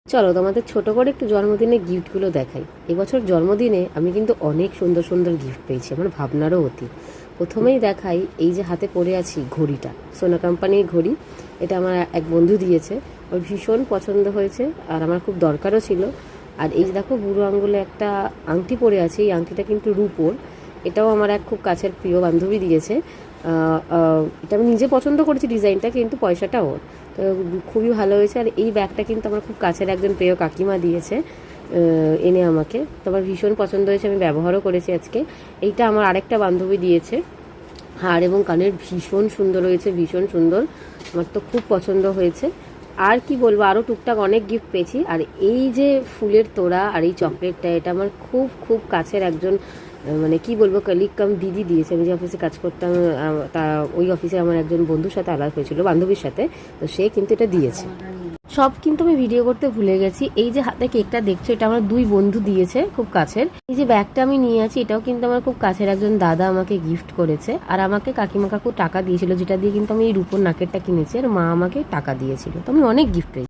চলো তোমাদের ছোট করে একটু জন্মদিনের গিফটগুলো দেখাই। এবছর জন্মদিনে আমি কিন্তু অনেক সুন্দর সুন্দর গিফট পেয়েছি, আমার ভাবনারও অতি। প্রথমেই দেখাই, এই যে হাতে পরে আছি ঘড়িটা, সোনা কোম্পানির ঘড়ি। এটা আমার এক বন্ধু দিয়েছে, ওর ভীষণ পছন্দ হয়েছে আর আমার খুব দরকারও ছিল। আর এই যে দেখো, বুড়ো আঙুলে একটা আংটি পরে আছে, এই আংটিটা কিন্তু রূপোর। এটাও আমার এক খুব কাছের প্রিয় বান্ধবী দিয়েছে। এটা আমি নিজে পছন্দ করেছি ডিজাইনটা, কিন্তু পয়সাটা ওর। তো খুবই ভালো হয়েছে। আর এই ব্যাগটা কিন্তু আমার খুব কাছের একজন প্রিয় কাকিমা দিয়েছে এনে আমাকে, তো আমার ভীষণ পছন্দ হয়েছে, আমি ব্যবহারও করেছি আজকে। এইটা আমার আরেকটা বান্ধবী দিয়েছে। হার এবং কানের ভীষণ সুন্দর হয়েছে, ভীষণ সুন্দর, আমার তো খুব পছন্দ হয়েছে। আর কি বলবো, আরও টুকটাক অনেক গিফট পেয়েছি। আর এই যে ফুলের তোড়া আর এই চকলেটটা, এটা আমার খুব খুব কাছের একজন, মানে কি বলবো, কলিগ কাম দিদি দিয়েছে। আমি যে অফিসে কাজ করতাম, তা ওই অফিসে আমার একজন বন্ধুর সাথে আলাপ হয়েছিল, বান্ধবীর সাথে, তো সে কিন্তু এটা দিয়েছে। সব কিন্তু আমি ভিডিও করতে ভুলে গেছি। এই যে হাতে কেকটা দেখছো, এটা আমার দুই বন্ধু দিয়েছে খুব কাছের। এই যে ব্যাগটা আমি নিয়ে আছি, এটাও কিন্তু আমার খুব কাছের একজন দাদা আমাকে গিফট করেছে। আর আমাকে কাকিমা কাকু টাকা দিয়েছিল, যেটা দিয়ে কিন্তু আমি এই রূপোর নাকেরটা কিনেছি, আর মা আমাকে টাকা দিয়েছিল। তো আমি অনেক গিফট পেয়েছি।